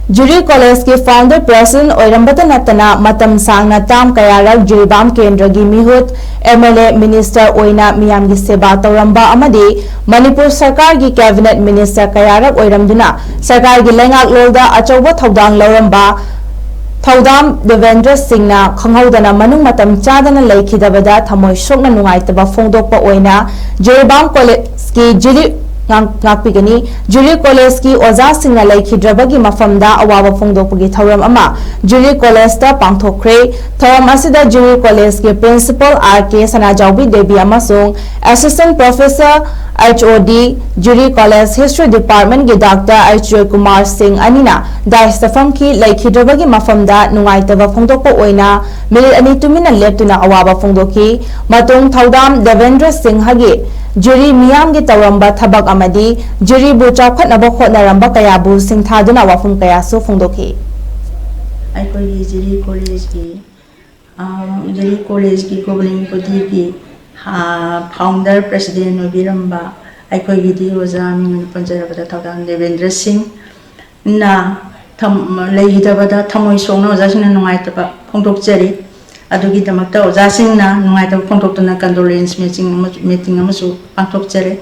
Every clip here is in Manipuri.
Jury College के founder president ओइरंबत नतना मतम सांगना ताम कयारक जुरीबाम केंद्र की मिहुत MLA minister ओइना मियाम की सेवा तौरंबा अमदी मणिपुर सरकार की कैबिनेट minister कयारक ओइरंदुना सरकार की लेंगाक लोलदा अचौबा थौदांग लौरंबा थौदाम देवेंद्र सिंहना खंगौदना मनुंग मतम चादना लेखिदबदा थमोय सोकना नुंगाइतबा फोंदोकपा ओइना जुरीबाम कॉलेज की ꯉꯥꯛꯄꯤꯒꯅꯤ ꯖꯨꯔꯤ ꯀꯣꯂꯦꯖꯀꯤ ꯑꯣꯖꯥꯁꯤꯡꯅ ꯂꯩꯈꯤꯗ꯭ꯔꯕꯒꯤ ꯃꯐꯝꯗ ꯑꯋꯥꯕ ꯐꯣꯡꯗꯣꯛꯄꯒꯤ ꯊꯧꯔꯝ ꯑꯃ ꯖꯨꯔꯤ ꯀꯣꯂꯦꯖꯇ ꯄꯥꯡꯊꯣꯛꯈ꯭ꯔꯦ ꯊꯧꯔꯝ ꯑꯁꯤꯗ ꯖꯨꯔꯤ ꯀꯣꯂꯦꯖꯀꯤ ꯄ꯭ꯔꯤꯟꯁꯤꯄꯜ R.K. ꯁꯅꯥꯖꯥꯎꯕꯤ ꯗꯦꯕꯤ ꯑꯃꯁꯨꯡ ꯑꯦꯁꯤꯁꯇꯦꯟꯠ ꯄ꯭ꯔꯣꯐꯦꯁꯔ HOD ꯖꯨꯔꯤ ꯀꯣꯂꯦꯖ ꯍꯤꯁꯇ꯭ꯔꯤ ꯗꯤꯄꯥꯔꯠꯃꯦꯟꯠꯀꯤ ꯗꯥꯛꯇꯔ 𝗠𝗘𝗗𝗡𝗔 ꯅꯤꯅ ꯗꯥꯏꯁꯇꯐꯝꯒꯤ ꯂꯩꯈꯤꯗ꯭ꯔꯕꯒꯤ ꯃꯐꯝꯗ ꯅꯨꯡꯉꯥꯏꯇꯕ ꯐꯣꯡꯗꯣꯛꯄ ꯑꯣꯏꯅ ꯃꯤꯅꯤꯠ 2 ꯇꯨꯃꯤꯟꯅ ꯂꯦꯞꯇꯨꯅ ꯑꯋꯥꯕ ꯐꯣꯡꯗꯣꯛꯈꯤ ꯃꯇꯨꯡ ꯊꯧꯗꯥꯝ ꯗꯦꯕꯦꯟꯗ꯭ꯔ ꯁꯤꯡꯍꯒꯤ ꯖꯨꯔꯤ ꯃꯤꯌꯥꯝꯒꯤ ꯇꯧꯔꯝꯕ ꯊꯕꯛ ꯑꯃꯗꯤ ꯖꯨꯔꯤꯕꯨ ꯆꯥꯎꯈꯠꯅꯕ ꯍꯣꯠꯅꯔꯝꯕ ꯀꯌꯥꯕꯨ ꯁꯤꯡꯊꯥꯗꯨꯅ ꯋꯥꯐꯝ ꯀꯌꯥꯁꯨ ꯐꯣꯡꯗꯣꯛꯈꯤ ꯑꯩꯈꯣꯏꯒꯤ ꯖꯨꯔꯤ ꯀꯣꯂꯦꯖꯀꯤ ꯒꯣꯕꯔꯅꯤꯡ ꯕꯣꯗꯤꯒꯤ ꯐꯥꯎꯟꯗꯔ ꯄ꯭ꯔꯦꯁꯤꯗꯦꯟꯠ ꯑꯣꯏꯕꯤꯔꯝꯕ ꯑꯩꯈꯣꯏꯒꯤꯗꯤ ꯑꯣꯖꯥ ꯃꯤꯡ ꯄꯟꯖꯔꯕꯗ ꯊꯧꯗꯥꯝ ꯗꯦꯕꯦꯟꯗ꯭ꯔ ꯁꯤꯡꯍꯅ ꯂꯩꯈꯤꯗꯕꯗ ꯊꯃꯣꯏ ꯁꯣꯛꯅ ꯑꯣꯖꯥꯁꯤꯡꯅ ꯅꯨꯡꯉꯥꯏꯇꯕ ꯐꯣꯡꯗꯣꯛꯆꯔꯤ ꯑꯗꯨꯒꯤꯗꯃꯛꯇ ꯑꯣꯖꯥꯁꯤꯡꯅ ꯅꯨꯡꯉꯥꯏꯇꯕ ꯐꯣꯡꯗꯣꯛꯇꯨꯅ ꯀꯟꯗꯣꯂꯦꯟꯁ ꯃꯤꯇꯤꯡ ꯑꯃꯁꯨ ꯄꯥꯡꯊꯣꯛꯆꯔꯤ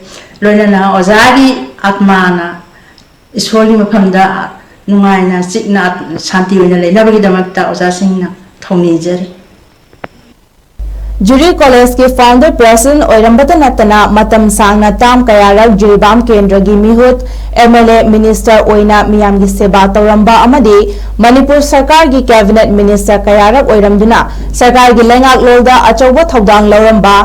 ꯂꯣꯏꯅꯅ ꯑꯣꯖꯥꯒꯤ ꯑꯥꯠꯃꯥꯅ ꯏꯁꯣꯔꯒꯤ ꯃꯐꯝꯗ ꯅꯨꯡꯉꯥꯏꯅ ꯆꯤꯛꯅ ꯁꯥꯟꯇꯤ ꯑꯣꯏꯅ ꯂꯩꯅꯕꯒꯤꯗꯃꯛꯇ ꯑꯣꯖꯥꯁꯤꯡꯅ ꯊꯧꯅꯤꯖꯔꯤ ꯖꯨꯔꯤ ꯀꯣꯂꯦꯖꯀꯤ ꯐꯥꯎꯟꯗꯔ ꯄ꯭ꯔꯦꯁꯤꯗꯦꯟꯠ ꯑꯣꯏꯔंबत नतना मतम सांगना ताम कयारक जुरीबाम केंद्रगी मिहुत MLA minister ओइना मियाम की सेवा तौरंबा अमदी मणिपुर सरकार की कैबिनेट minister कयारक ओइरंदुना सरकार की लेंगाक लोलदा अचौबा थौदांग लौरंबा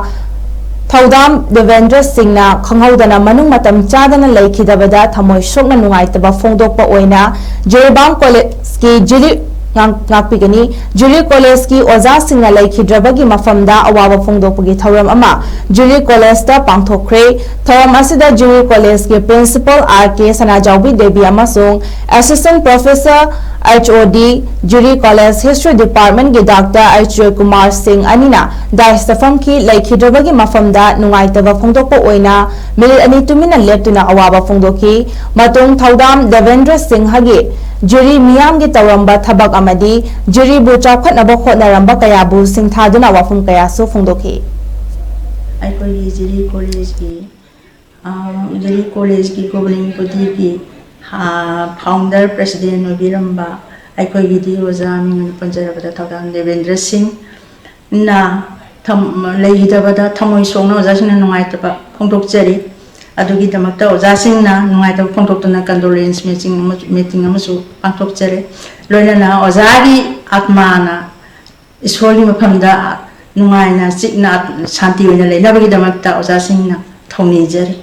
थौदाम देवेंद्र सिंहना खंगौदना मनुंग मतम चादना लेखिदबदा थमोय सोकना नुंगाइतबा फोंदोकपा ओइना जुरीबाम कॉलेज की ꯉꯥꯛꯄꯤꯒꯅꯤ ꯖꯨꯔꯤ ꯀꯣꯂꯦꯖꯀꯤ ꯑꯣꯖꯥꯁꯤꯡꯅ ꯂꯩꯈꯤꯗ꯭ꯔꯕꯒꯤ ꯃꯐꯝꯗ ꯑꯋꯥꯕ ꯐꯣꯡꯗꯣꯛꯄꯒꯤ ꯊꯧꯔꯝ ꯑꯃ ꯖꯨꯔꯤ ꯀꯣꯂꯦꯖꯇ ꯄꯥꯡꯊꯣꯛꯈ꯭ꯔꯦ ꯊꯧꯔꯝ ꯑꯁꯤꯗ ꯖꯨꯔꯤ ꯀꯣꯂꯦꯖꯀꯤ ꯄ꯭ꯔꯤꯟꯁꯤꯄꯜ R.K. ꯁꯅꯥꯖꯥꯎꯕꯤ ꯗꯦꯕꯤ ꯑꯃꯁꯨꯡ ꯑꯦꯁꯤꯁꯇꯦꯟꯠ ꯄ꯭ꯔꯣꯐꯦꯁꯔ HOD ꯖꯨꯔꯤ ꯀꯣꯂꯦꯖ ꯍꯤꯁꯇ꯭ꯔꯤ ꯗꯤꯄꯥꯔꯠꯃꯦꯟꯠꯀꯤ ꯗꯥꯛꯇꯔ 𝗠𝗘𝗗𝗡𝗔 ꯅꯤꯅ ꯗꯥꯏꯁꯇꯐꯝꯒꯤ ꯂꯩꯈꯤꯗ꯭ꯔꯕꯒꯤ ꯃꯐꯝꯗ ꯅꯨꯡꯉꯥꯏꯇꯕ ꯐꯣꯡꯗꯣꯛꯄ ꯑꯣꯏꯅ ꯃꯤꯅꯤꯠ 2 ꯇꯨꯃꯤꯟꯅ ꯂꯦꯞꯇꯨꯅ ꯑꯋꯥꯕ ꯐꯣꯡꯗꯣꯛꯈꯤ ꯃꯇꯨꯡ ꯊꯧꯗꯥꯝ ꯗꯦꯕꯦꯟꯗ꯭ꯔ ꯁꯤꯡꯍꯒꯤ ꯖꯨꯔꯤ ꯃꯤꯌꯥꯝꯒꯤ ꯇꯧꯔꯝꯕ ꯊꯕꯛ ꯑꯃꯗꯤ ꯖꯨꯔꯤꯕꯨ ꯆꯥꯎꯈꯠꯅꯕ ꯍꯣꯠꯅꯔꯝꯕ ꯀꯌꯥꯕꯨ ꯁꯤꯡꯊꯥꯗꯨꯅ ꯋꯥꯐꯝ ꯀꯌꯥꯁꯨ ꯐꯣꯡꯗꯣꯛꯈꯤ ꯑꯩꯈꯣꯏꯒꯤ ꯖꯨꯔꯤ ꯀꯣꯂꯦꯖꯀꯤ ꯒꯣꯕꯔꯅꯤꯡ ꯕꯣꯗꯤꯒꯤ ꯐꯥꯎꯟꯗꯔ ꯄ꯭ꯔꯦꯁꯤꯗꯦꯟꯠ ꯑꯣꯏꯕꯤꯔꯝꯕ ꯑꯩꯈꯣꯏꯒꯤꯗꯤ ꯑꯣꯖꯥ ꯃꯤꯡ ꯄꯟꯖꯔꯕꯗ ꯊꯧꯗꯥꯝ ꯗꯦꯕꯦꯟꯗ꯭ꯔ ꯁꯤꯡꯍꯅ ꯂꯩꯈꯤꯗꯕꯗ ꯊꯃꯣꯏ ꯁꯣꯛꯅ ꯑꯣꯖꯥꯁꯤꯡꯅ ꯅꯨꯡꯉꯥꯏꯇꯕ ꯐꯣꯡꯗꯣꯛꯆꯔꯤ ꯑꯗꯨꯒꯤꯗꯃꯛꯇ ꯑꯣꯖꯥꯁꯤꯡꯅ ꯅꯨꯡꯉꯥꯏꯇꯕ ꯐꯣꯡꯗꯣꯛꯇꯨꯅ ꯀꯟꯗꯣꯂꯦꯟꯁ ꯃꯤꯇꯤꯡ ꯑꯃꯁꯨ ꯄꯥꯡꯊꯣꯛꯆꯔꯤ ꯂꯣꯏꯅꯅ ꯑꯣꯖꯥꯒꯤ ꯑꯥꯠꯃꯥꯅ ꯏꯁꯣꯔꯒꯤ ꯃꯐꯝꯗ ꯅꯨꯡꯉꯥꯏꯅ ꯆꯤꯛꯅ ꯁꯥꯟꯇꯤ ꯑꯣꯏꯅ ꯂꯩꯅꯕꯒꯤꯗꯃꯛꯇ ꯑꯣꯖꯥꯁꯤꯡꯅ ꯊꯧꯅꯤꯖꯔꯤ